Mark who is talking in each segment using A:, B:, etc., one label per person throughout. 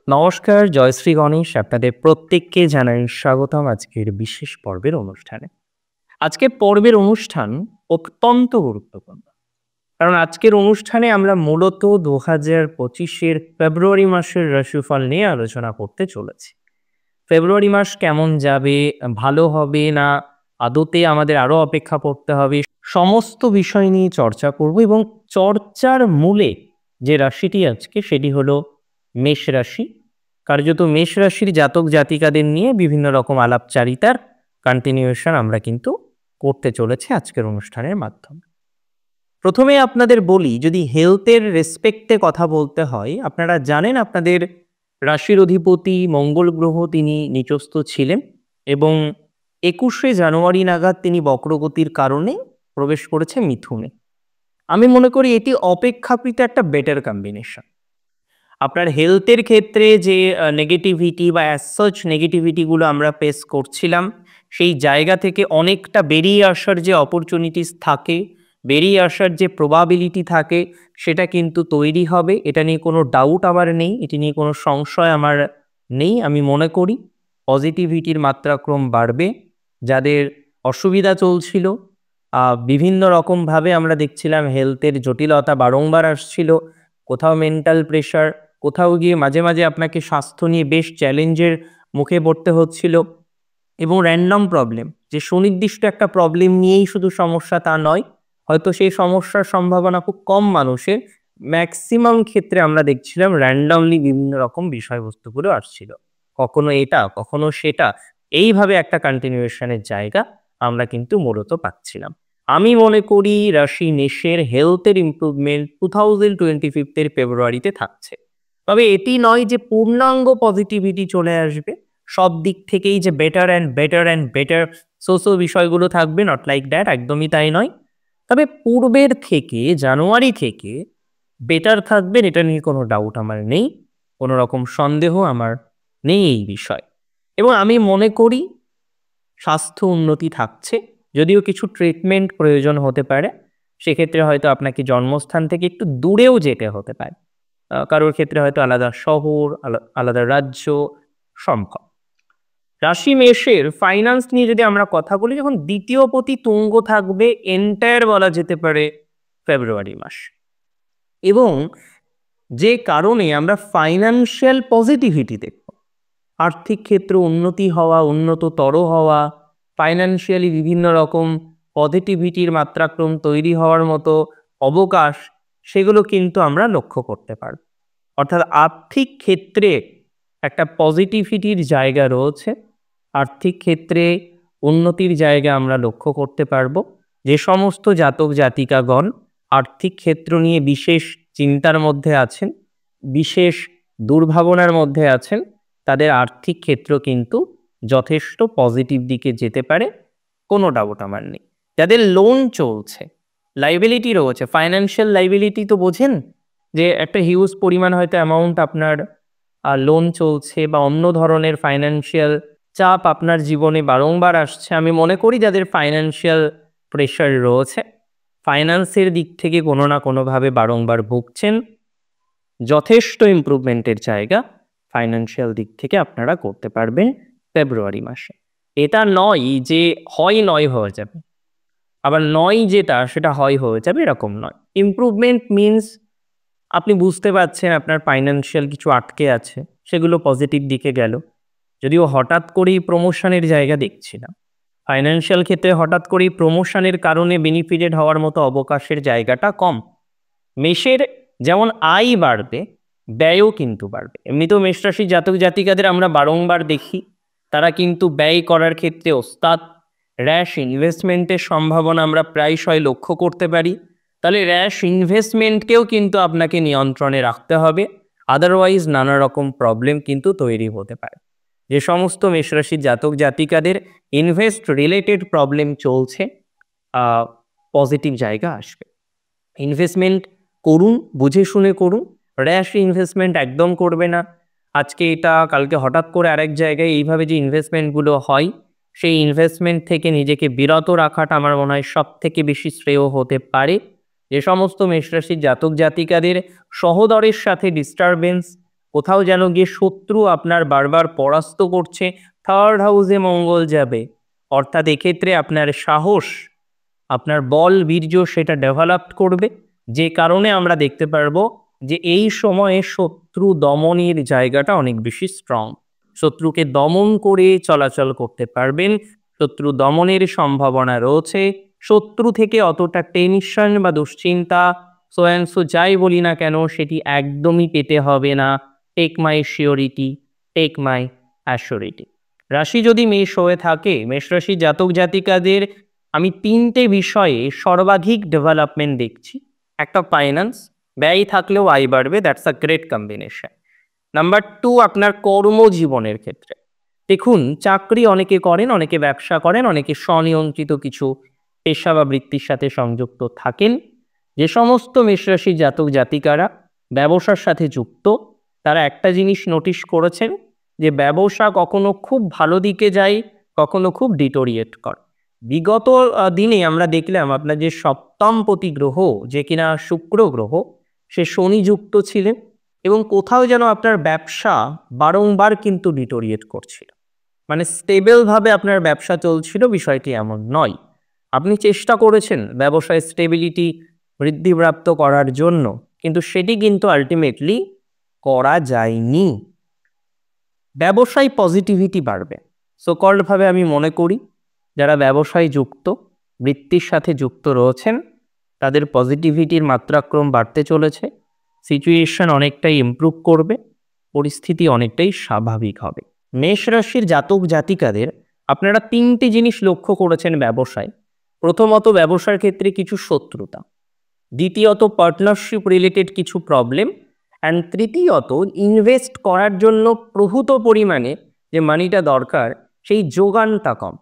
A: নমস্কার, জয়শ্রী গণেশ। আপনাদের প্রত্যেককে জানাই স্বাগতম আজকের বিশেষ পর্বের অনুষ্ঠানে। আজকের পর্বের অনুষ্ঠান অত্যন্ত গুরুত্বপূর্ণ। কারণ আজকের অনুষ্ঠানে আমরা মূলত ২০২৫ এর ফেব্রুয়ারি মাসের রাশিফল নিয়ে আলোচনা করতে চলেছি। ফেব্রুয়ারি মাস কেমন যাবে, ভালো হবে না আদতে আমাদের আরো অপেক্ষা করতে হবে, সমস্ত বিষয় নিয়ে চর্চা করব এবং চর্চার মূলে যে রাশিটি আজকে সেটি হলো মেষ রাশি। কার্যত মেষ রাশির জাতক জাতিকাদের নিয়ে বিভিন্ন রকম আলাপচারিতার কন্টিনিউয়েশন আমরা কিন্তু করতে চলেছি আজকের অনুষ্ঠানের মাধ্যমে। প্রথমে আপনাদের বলি, যদি হেলথের রেসপেক্টে কথা বলতে হয়, আপনারা জানেন আপনাদের রাশির অধিপতি মঙ্গল গ্রহ তিনি নিচস্থ ছিলেন এবং ২১শে জানুয়ারি নাগাদ তিনি বক্রগতির কারণে প্রবেশ করেছে মিথুনে। আমি মনে করি এটি অপেক্ষাকৃত একটা বেটার কম্বিনেশন। আপনার হেলথের ক্ষেত্রে যে নেগেটিভিটি বা অ্যাজ সাচ নেগেটিভিটিগুলো আমরা ফেস করছিলাম, সেই জায়গা থেকে অনেকটা বেরিয়ে আসার যে অপরচুনিটিস থাকে, বেরিয়ে আসার যে প্রবাবিলিটি থাকে, সেটা কিন্তু তৈরি হবে। এটা নিয়ে কোনো ডাউট আমার নেই, এটি নিয়ে কোনো সংশয় আমার নেই। আমি মনে করি পজিটিভিটির মাত্রাক্রম বাড়বে। যাদের অসুবিধা চলছিল, বিভিন্ন রকমভাবে আমরা দেখছিলাম হেলথের জটিলতা বারংবার আসছিল, কোথাও মেন্টাল প্রেশার, কোথাও গিয়ে মাঝে মাঝে আপনাকে স্বাস্থ্য নিয়ে বেশ চ্যালেঞ্জের মুখে পড়তে হচ্ছিল এবং র্যান্ডম প্রবলেম, যে সুনির্দিষ্ট একটা প্রবলেম নিয়েই শুধু সমস্যা তা নয়, হয়তো সেই সমস্যার সম্ভাবনা খুব কম মানুষের, ম্যাক্সিমাম ক্ষেত্রে আমরা দেখছিলাম র্যান্ডমলি বিভিন্ন রকম বিষয়বস্তুগুলো আসছিল, কখনো এটা কখনো সেটা, এইভাবে একটা কন্টিনিউয়েশনের জায়গা আমরা কিন্তু মূলত পাচ্ছিলাম। আমি মনে করি রাশি মেষের হেলথের ইমপ্রুভমেন্ট 2025 এর ফেব্রুয়ারিতে থাকছে। তবে এটি নয় যে পূর্ণাঙ্গ পজিটিভিটি চলে আসবে, সব দিক থেকেই যে better and better and better so বিষয়গুলো থাকবে, নট লাইক দ্যাট, একদমই তাই নয়। তবে পূর্বের থেকে জানুয়ারি থেকে বেটার থাকবেন, এটা নিয়ে কোনো ডাউট আমার নেই, কোনো রকম সন্দেহ আমার নেই এই বিষয়। এবং আমি মনে করি স্বাস্থ্য উন্নতি থাকছে, যদিও কিছু ট্রিটমেন্ট প্রয়োজন হতে পারে, সেক্ষেত্রে হয়তো আপনাকে জন্মস্থান থেকে একটু দূরেও যেতে হতে পারে, কারোর ক্ষেত্রে হয়তো আলাদা শহর, আলাদা রাজ্য সম্ভব। রাশি মেষের ফাইন্যান্স নিয়ে যদি আমরা কথা বলি, যখন দ্বিতীয় পতি তুঙ্গ থাকবে এন্টায়ার বলা যেতে পারে ফেব্রুয়ারি মাস, এবং যে কারণে আমরা ফাইন্যান্সিয়াল পজিটিভিটি দেখব, আর্থিক ক্ষেত্রে উন্নতি হওয়া, উন্নততর হওয়া, ফাইন্যান্সিয়ালি বিভিন্ন রকম পজিটিভিটির মাত্রাক্রম তৈরি হওয়ার মতো অবকাশ, সেগুলো কিন্তু আমরা লক্ষ্য করতে পারব। অর্থাৎ আর্থিক ক্ষেত্রে একটা পজিটিভিটির জায়গা রয়েছে, আর্থিক ক্ষেত্রে উন্নতির জায়গা আমরা লক্ষ্য করতে পারব। যে সমস্ত জাতক জাতিকাগণ আর্থিক ক্ষেত্র নিয়ে বিশেষ চিন্তার মধ্যে আছেন, বিশেষ দুর্ভাবনার মধ্যে আছেন, তাদের আর্থিক ক্ষেত্র কিন্তু যথেষ্ট পজিটিভ দিকে যেতে পারে, কোনো ডাউট আমার নেই। যাদের লোন চলছে, লাইবিলিটি রয়েছে, ফাইন্যান্সিয়াল লাইবিলিটি তো বোঝেন, যে একটা হিউজ পরিমাণ হয়তো অ্যামাউন্ট আপনার লোন চলছে বা অন্য ধরনের ফাইন্যান্সিয়াল চাপ আপনার জীবনে বারংবার আসছে। আমি মনে করি যাদের ফাইন্যান্সিয়াল প্রেশার রয়েছে, ফাইন্যান্সের দিক থেকে কোনো না কোনোভাবে বারংবার ভুগছেন, যথেষ্ট ইমপ্রুভমেন্টের জায়গা ফাইন্যান্সিয়াল দিক থেকে আপনারা করতে পারবেন ফেব্রুয়ারি মাসে। এটা নয় যে হয় নয় হয়ে যাবে, আবার নয় যেটা সেটা হয় হয়ে যাবে, এরকম নয়। ইমপ্রুভমেন্ট মিনস আপনি বুঝতে পারছেন আপনার ফাইন্যান্সিয়াল কিছু আটকে আছে, সেগুলো পজিটিভ দিকে গেল। যদিও হঠাৎ করেই প্রমোশনের জায়গা দেখছি না, ফাইন্যান্সিয়াল ক্ষেত্রে হঠাৎ করেই প্রমোশনের কারণে বেনিফিটেড হওয়ার মতো অবকাশের জায়গাটা কম। মেষের যেমন আয় বাড়বে, ব্যয়ও কিন্তু বাড়বে। এমনিতেও মেষ রাশির জাতক জাতিকাদের আমরা বারংবার দেখি তারা কিন্তু ব্যয় করার ক্ষেত্রে ওস্তাদ। র্যাশ ইনভেস্টমেন্টের সম্ভাবনা আমরা প্রায়শই লক্ষ্য করতে পারি। তাহলে র্যাশ ইনভেস্টমেন্টকেও কিন্তু আপনাকে নিয়ন্ত্রণে রাখতে হবে, আদারওয়াইজ নানা রকম প্রবলেম কিন্তু তৈরি হতে পারে। যে সমস্ত মেষ রাশির জাতক জাতিকাদের ইনভেস্ট রিলেটেড প্রবলেম চলছে, পজিটিভ জায়গা আসবে। ইনভেস্টমেন্ট করুন, বুঝে শুনে করুন, র্যাশ ইনভেস্টমেন্ট একদম করবে না। আজকে এটা কালকে হঠাৎ করে আরেক জায়গায় এইভাবে যে ইনভেস্টমেন্টগুলো হয়, সেই ইনভেস্টমেন্ট থেকে নিজেকে বিরত রাখাটা আমার মনে হয় সব থেকে বেশি শ্রেয় হতে পারে। যে সমস্ত মেষরাশির জাতক জাতিকাদের সহদরের সাথে ডিস্টারবেন্স, কোথাও যেন গিয়ে শত্রু আপনার বারবার পরাস্ত করছে, থার্ড হাউসে মঙ্গল যাবে, অর্থাৎ এক্ষেত্রে আপনার সাহস, আপনার বল বীর্য সেটা ডেভেলপ করবে, যে কারণে আমরা দেখতে পারবো যে এই সময়ে শত্রু দমনের জায়গাটা অনেক বেশি স্ট্রং। শত্রুকে দমন করে চলাচল করতে পারবেন, শত্রু দমনের সম্ভাবনা রয়েছে, শত্রু থেকে অতটা টেনশন বা দুশ্চিন্তা সো অ্যান্ড সো যাই বলি না কেন সেটি একদমই পেতে হবে না। Take my surety, take my assurity. রাশি যদি মেষ হয়ে থাকে, মেষ রাশি জাতক জাতিকাদের আমি তিনটে বিষয়ে সর্বাধিক ডেভেলপমেন্ট দেখছি। একটা ফাইন্যান্স, ব্যয় থাকলেও আয় বাড়বে, that's a great combination. Number 2 আপনার কর্মজীবনের ক্ষেত্রে দেখুন, চাকরি অনেকে করেন, অনেকে ব্যবসা করেন, অনেকে স্বনিয়ন্ত্রিত কিছু পেশা বা বৃত্তির সাথে সংযুক্ত থাকেন। যে সমস্ত মেষরাশি জাতক জাতিকারা ব্যবসার সাথে যুক্ত, তারা একটা জিনিস নোটিশ করেছেন যে ব্যবসা কখনো খুব ভালো দিকে যায়, কখনো খুব ডিটোরিয়েট করে। বিগত দিনে আমরা দেখলাম আপনার যে সপ্তমপতি গ্রহ, যে কিনা শুক্র গ্রহ, সে শনিযুক্ত ছিলেন এবং কোথাও যেন আপনার ব্যবসা বারংবার কিন্তু ডিটোরিয়েট করছিল। মানে স্টেবলভাবে আপনার ব্যবসা চলছিল, বিষয়টি এমন নয়। আপনি চেষ্টা করেছেন ব্যবসায় স্টেবিলিটি বৃদ্ধিপ্রাপ্ত করার জন্য, কিন্তু সেটি কিন্তু আলটিমেটলি করা যায়নি। ব্যবসায় পজিটিভিটি বাড়বে। সোকল্ডভাবে আমি মনে করি যারা ব্যবসায় যুক্ত, বৃত্তির সাথে যুক্ত রয়েছেন, তাদের পজিটিভিটির মাত্রাক্রম বাড়তে চলেছে, সিচুয়েশন অনেকটাই ইমপ্রুভ করবে, পরিস্থিতি অনেকটাই স্বাভাবিক হবে। মেষ রাশির জাতক জাতিকাদের আপনারা তিনটি জিনিস লক্ষ্য করেছেন ব্যবসায়। প্রথমত ব্যবসার ক্ষেত্রে কিছু শত্রুতা, দ্বিতীয়ত পার্টনারশিপ রিলেটেড কিছু প্রবলেম, অ্যান্ড তৃতীয়ত ইনভেস্ট করার জন্য প্রভূত পরিমাণে যে মানিটা দরকার সেই যোগানটা কম।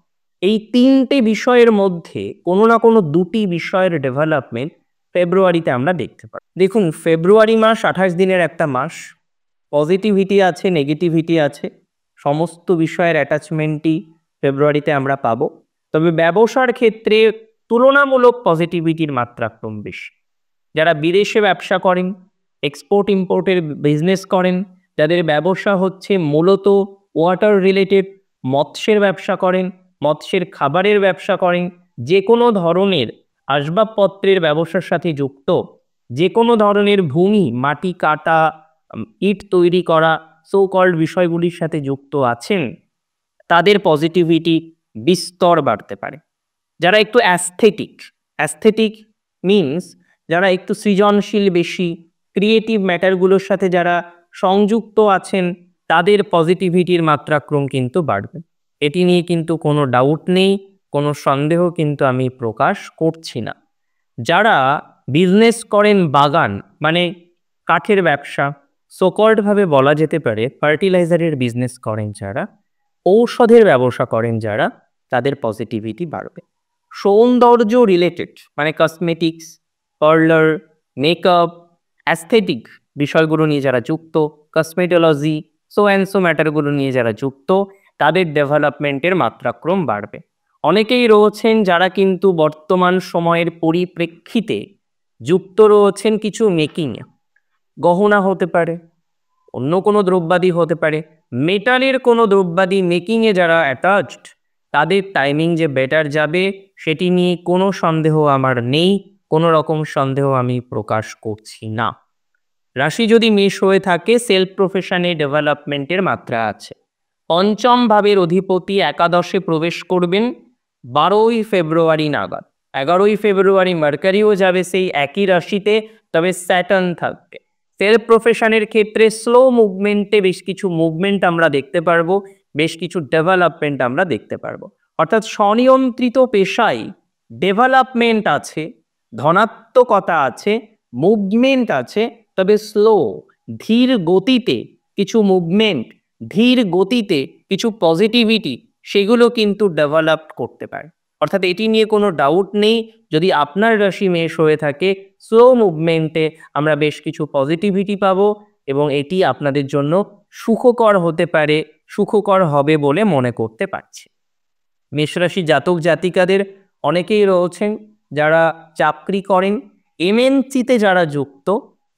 A: এই তিনটে বিষয়ের মধ্যে কোনো না কোনো দুটি বিষয়ের ডেভেলপমেন্ট ফেব্রুয়ারিতে আমরা দেখতে পাই। দেখুন, ফেব্রুয়ারি মাস 28 দিনের একটা মাস, পজিটিভিটি আছে, নেগেটিভিটি আছে, সমস্ত বিষয়ের অ্যাটাচমেন্টই ফেব্রুয়ারিতে আমরা পাবো। তবে ব্যবসার ক্ষেত্রে তুলনামূলক পজিটিভিটির মাত্রাক্রম বেশি। যারা বিদেশে ব্যবসা করেন, এক্সপোর্ট ইম্পোর্টের বিজনেস করেন, যাদের ব্যবসা হচ্ছে মূলত ওয়াটার রিলেটেড, মৎস্যের ব্যবসা করেন, মৎস্যের খাবারের ব্যবসা করেন, যে কোনো ধরনের আসবাবপত্রের ব্যবসার সাথে যুক্ত, যে কোনো ধরনের ভূমি মাটি কাটা, ইট তৈরি করা, সো কল্ড বিষয়গুলির সাথে যুক্ত আছেন, তাদের পজিটিভিটি বিস্তর বাড়তে পারে। যারা একটু অ্যাস্থেটিক মিনস যারা একটু সৃজনশীল বেশি, ক্রিয়েটিভ ম্যাটারগুলোর সাথে যারা সংযুক্ত আছেন, তাদের পজিটিভিটির মাত্রাক্রম কিন্তু বাড়বে। এটি নিয়ে কিন্তু কোনো ডাউট নেই, কোনো সন্দেহ কিন্তু আমি প্রকাশ করছি না। যারা বিজনেস করেন বাগান, মানে কাঠের ব্যবসা, সোকল্ডভাবে বলা যেতে পারে ফার্টিলাইজারের বিজনেস করেন যারা, ঔষধের ব্যবসা করেন যারা, তাদের পজিটিভিটি বাড়বে। সৌন্দর্য রিলেটেড মানে কসমেটিক্স, পার্লার, মেকআপ, অ্যাস্থেটিক বিষয়গুলো নিয়ে যারা যুক্ত, কসমেটোলজি, সো অ্যান্ড সো ম্যাটারগুলো নিয়ে যারা যুক্ত, তাদের ডেভেলপমেন্টের মাত্রাক্রম বাড়বে। অনেকেই রয়েছেন যারা কিন্তু বর্তমান সময়ের পরিপ্রেক্ষিতে যুক্ত রয়েছেন কিছু মেকিংয়ে, গহনা হতে পারে, অন্য কোনো দ্রব্যাদি হতে পারে, মেটালের কোনো দ্রব্যাদি মেকিংয়ে যারা অ্যাটাচড, তাদের টাইমিং যে বেটার যাবে সেটি নিয়ে কোনো সন্দেহ আমার নেই, কোনো রকম সন্দেহ আমি প্রকাশ করছি না। রাশি যদি মেষ হয়ে থাকে, সেলফ প্রফেশনে ডেভেলপমেন্টের মাত্রা আছে। পঞ্চম ভাবের অধিপতি একাদশে প্রবেশ করবেন 12ই ফেব্রুয়ারি নাগাদ। 11ই ফেব্রুয়ারি মার্কারিও যাবে সেই একই রাশিতে, তবে স্যাটার্ন থাকবে। সেলফ প্রফেশনের ক্ষেত্রে স্লো মুভমেন্টে বেশ কিছু মুভমেন্ট আমরা দেখতে পারবো, বেশ কিছু ডেভেলপমেন্ট আমরা দেখতে পারবো। অর্থাৎ স্বনিয়ন্ত্রিত পেশায় ডেভেলপমেন্ট আছে, ধনাত্মকতা আছে, মুভমেন্ট আছে, তবে স্লো, ধীর গতিতে কিছু মুভমেন্ট, ধীর গতিতে কিছু পজিটিভিটি, সেগুলো কিন্তু ডেভেলপ করতে পারে। অর্থাৎ এটি নিয়ে কোনো ডাউট নেই, যদি আপনার রাশি মেষ হয়ে থাকে, স্লো মুভমেন্টে আমরা বেশ কিছু পজিটিভিটি পাবো এবং এটি আপনাদের জন্য সুখকর হতে পারে, সুখকর হবে বলে মনে করতে পারছি। মেষরাশি জাতক জাতিকাদের অনেকেই রয়েছেন যারা চাকরি করেন, এমএনসিতে যারা যুক্ত,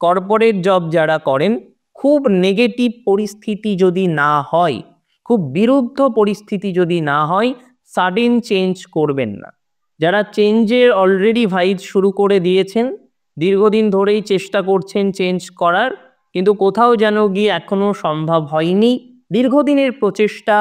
A: কর্পোরেট জব যারা করেন, খুব নেগেটিভ পরিস্থিতি যদি না হয়, খুব বিরুদ্ধ পরিস্থিতি যদি না হয়, সাডেন চেঞ্জ করবেন না। যারা চেঞ্জের অলরেডি ভাইব শুরু করে দিয়েছেন, দীর্ঘদিন ধরেই চেষ্টা করছেন চেঞ্জ করার, কিন্তু কোথাও যেন গিয়ে এখনো সম্ভব হয়নি, দীর্ঘদিনের প্রচেষ্টা,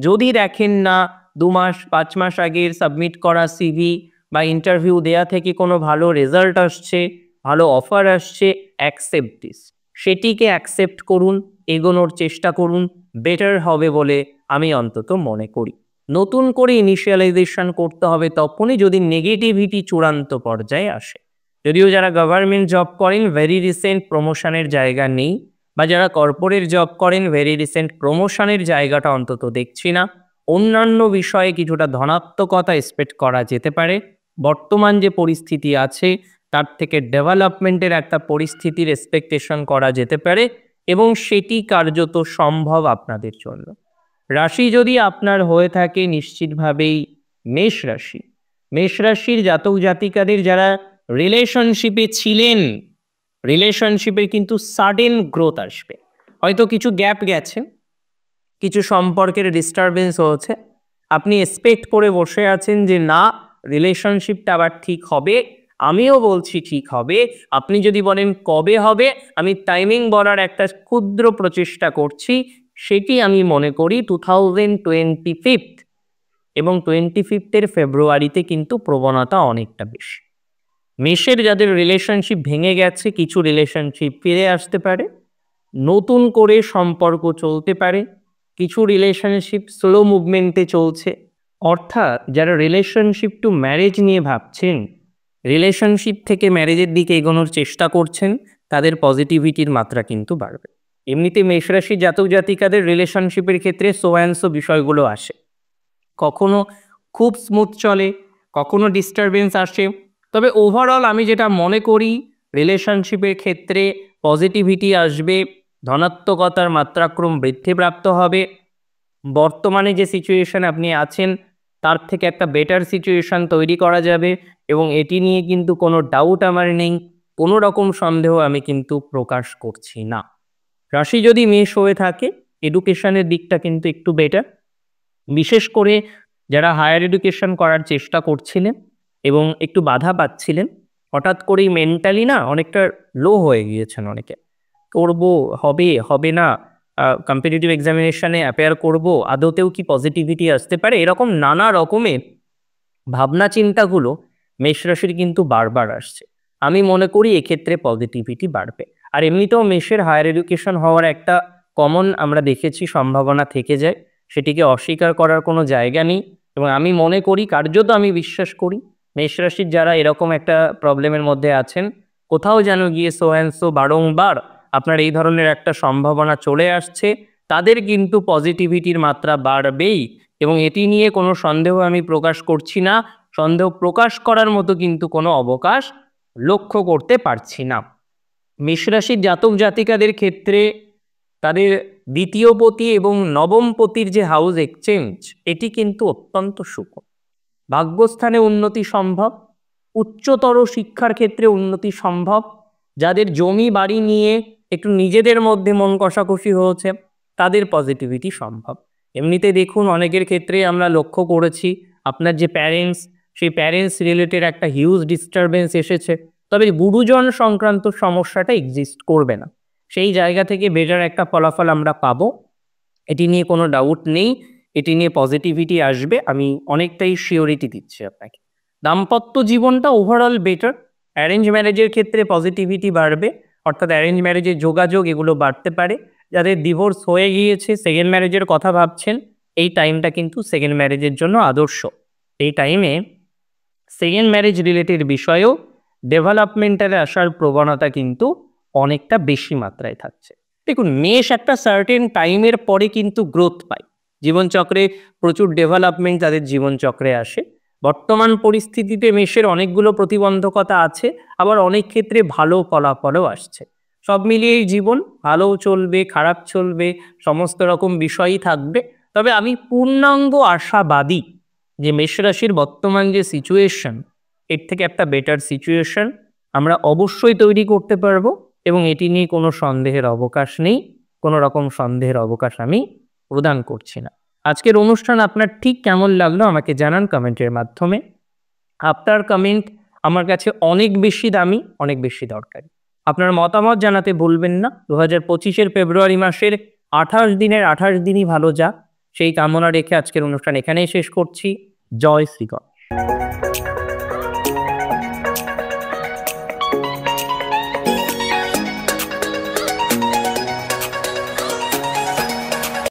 A: যদি দেখেন না 2 মাস 5 মাস আগের সাবমিট করা সিভি বা ইন্টারভিউ দেয়া থেকে কোনো ভালো রেজাল্ট আসছে, ভালো অফার আসছে, অ্যাকসেপ্ট দিস। সেটিকে অ্যাকসেপ্ট করুন, এগোনোর চেষ্টা করুন, বেটার হবে বলে আমি অন্তত মনে করি। নতুন করে ইনিশিয়ালাইজেশন করতে হবে তখনই যদি নেগেটিভিটি চূড়ান্ত পর্যায়ে আসে। যদিও যারা গভর্নমেন্ট জব করেন ভেরি রিসেন্ট প্রমোশনের জায়গা নেই, বা যারা কর্পোরেট জব করেন ভেরি রিসেন্ট প্রমোশনের জায়গাটা অন্তত দেখছি না। অন্যান্য বিষয়ে কিছুটা ধনাত্মকতা এক্সপেক্ট করা যেতে পারে। বর্তমান যে পরিস্থিতি আছে তার থেকে ডেভেলপমেন্টের একটা পরিস্থিতির এক্সপেকটেশন করা যেতে পারে, এবং সেটি কার্যত সম্ভব আপনাদের জন্য। রাশি যদি আপনার হয়ে থাকে নিশ্চিতভাবেই মেষ রাশি। মেষ রাশির জাতক জাতিকাদের যারা রিলেশনশিপে ছিলেন, রিলেশনশিপে কিন্তু সাডেন গ্রোথ আসবে। হয়তো কিছু গ্যাপ গেছে, কিছু সম্পর্কের ডিস্টারবেন্স হয়েছে, আপনি এক্সপেক্ট করে বসে আছেন যে না রিলেশনশিপটা আবার ঠিক হবে, আমিও বলছি ঠিক হবে। আপনি যদি বলেন কবে হবে, আমি টাইমিং বলার একটা ক্ষুদ্র প্রচেষ্টা করছি। সেটি আমি মনে করি 2025 এবং 25 ফেব্রুয়ারিতে কিন্তু প্রবণতা অনেকটা বেশি। মেষের যাদের রিলেশনশিপ ভেঙে গেছে, কিছু রিলেশনশিপ ফিরে আসতে পারে, নতুন করে সম্পর্ক চলতে পারে, কিছু রিলেশনশিপ স্লো মুভমেন্টে চলছে। অর্থাৎ যারা রিলেশনশিপ টু ম্যারেজ নিয়ে ভাবছেন, রিলেশনশিপ থেকে ম্যারেজের দিকে এগোনোর চেষ্টা করছেন, তাদের পজিটিভিটির মাত্রা কিন্তু বাড়বে। এমনিতে মেষ রাশির জাতক জাতিকাদের রিলেশনশিপের ক্ষেত্রে সো অ্যান্ড সো বিষয়গুলো আসে, কখনো খুব স্মুথ চলে, কখনো ডিস্টারবেন্স আসে। তবে ওভারঅল আমি যেটা মনে করি, রিলেশনশিপের ক্ষেত্রে পজিটিভিটি আসবে, ধনাত্মকতার মাত্রাক্রম বৃদ্ধিপ্রাপ্ত হবে। বর্তমানে যে সিচুয়েশন আপনি আছেন তার থেকে একটা বেটার সিচুয়েশন তৈরি করা যাবে, এবং এটি নিয়ে কিন্তু কোনো ডাউট আমার নেই, কোনো রকম সন্দেহ আমি কিন্তু প্রকাশ করছি না। রাশি যদি মেষ হয়ে থাকে, এডুকেশনের দিকটা কিন্তু একটু বেটার। বিশেষ করে যারা হায়ার এডুকেশন করার চেষ্টা করছিলেন এবং একটু বাধা পাচ্ছিলেন, হঠাৎ করেই মেন্টালি না অনেকটা লো হয়ে গিয়েছেন অনেকে। করব, হবে, হবে না, কম্পিটিটিভ এক্সামিনেশনে অ্যাপিয়ার করব, আদতেও কি পজিটিভিটি আসতে পারে, এরকম নানা রকমের ভাবনা চিন্তাগুলো মেষ রাশির কিন্তু বারবার আসছে। আমি মনে করি এক্ষেত্রে পজিটিভিটি বাড়বে। আর এমনিতেও মেষের হায়ার এডুকেশন হওয়ার একটা কমন আমরা দেখেছি সম্ভাবনা থেকে যায়, সেটিকে অস্বীকার করার কোনো জায়গা নেই। এবং আমি মনে করি, কার্যত আমি বিশ্বাস করি, মেষ রাশির যারা এরকম একটা প্রবলেমের মধ্যে আছেন, কোথাও যেন গিয়ে সো অ্যান্ড সো বারংবার আপনার এই ধরনের একটা সম্ভাবনা চলে আসছে, তাদের কিন্তু পজিটিভিটির মাত্রা বাড়বেই, এবং এটি নিয়ে কোনো সন্দেহ আমি প্রকাশ করছি না। সন্দেহ প্রকাশ করার মতো কিন্তু কোনো অবকাশ লক্ষ্য করতে পারছি না। মেষ রাশির জাতক জাতিকাদের ক্ষেত্রে তাদের দ্বিতীয় পতি এবং নবম পতির যে হাউস এক্সচেঞ্জ, এটি কিন্তু অত্যন্ত শুভ। ভাগ্যস্থানে উন্নতি সম্ভব, উচ্চতর শিক্ষার ক্ষেত্রে উন্নতি সম্ভব। যাদের জমি বাড়ি নিয়ে একটু নিজেদের মধ্যে মন কষাকষি হয়েছে, তাদের পজিটিভিটি সম্ভব। এমনিতে দেখুন অনেকের ক্ষেত্রে আমরা লক্ষ্য করেছি আপনার যে প্যারেন্টস, সেই প্যারেন্টস রিলেটেড একটা হিউজ ডিস্টারবেন্স এসেছে, তবে গুরুজন সংক্রান্ত সমস্যাটা এক্সিস্ট করবে না। সেই জায়গা থেকে বেটার একটা ফলাফল আমরা পাবো, এটি নিয়ে কোনো ডাউট নেই। এটি নিয়ে পজিটিভিটি আসবে, আমি অনেকটাই শিওরিটি দিচ্ছি আপনাকে। দাম্পত্য জীবনটা ওভারঅল বেটার। অ্যারেঞ্জ ম্যারেজের ক্ষেত্রে পজিটিভিটি বাড়বে, অর্থাৎ অ্যারেঞ্জ ম্যারেজের যোগাযোগ এগুলো বাড়তে পারে। যাদের ডিভোর্স হয়ে গিয়েছে, সেকেন্ড ম্যারেজের কথা ভাবছেন, এই টাইমটা কিন্তু সেকেন্ড ম্যারেজের জন্য আদর্শ। এই টাইমে সেকেন্ড ম্যারেজ রিলেটেড বিষয়েও ডেভেলপমেন্টালে আসার প্রবণতা কিন্তু অনেকটা বেশি মাত্রায় থাকছে। দেখুন মেষ একটা সার্টেন টাইমের পরে কিন্তু গ্রোথ পায়, জীবনচক্রে প্রচুর ডেভেলপমেন্ট তাদের জীবনচক্রে আসে। বর্তমান পরিস্থিতিতে মেষের অনেকগুলো প্রতিবন্ধকতা আছে, আবার অনেক ক্ষেত্রে ভালো ফলাফলও আসছে। সব মিলিয়েই জীবন ভালোও চলবে, খারাপ চলবে, সমস্ত রকম বিষয়ই থাকবে। তবে আমি পূর্ণাঙ্গ আশাবাদী যে মেষ রাশির বর্তমান যে সিচুয়েশন, এর থেকে একটা বেটার সিচুয়েশন আমরা অবশ্যই তৈরি করতে পারবো। এবং এটি নিয়ে কোনো সন্দেহের অবকাশ নেই, কোনো রকম সন্দেহের অবকাশ আমি প্রদান করছি না। আজকের অনুষ্ঠান আপনার ঠিক কেমন লাগলো আমাকে জানান কমেন্টের মাধ্যমে। আপনার কমেন্ট আমার কাছে অনেক বেশি দামি, অনেক বেশি দরকারি। আপনার মতামত জানাতে ভুলবেন না। 2025 ফেব্রুয়ারি মাসের 28 দিনের 28 দিনই ভালো যাক, সেই কামনা রেখে আজকের অনুষ্ঠান এখানেই শেষ করছি। জয় শ্রী গণেশ।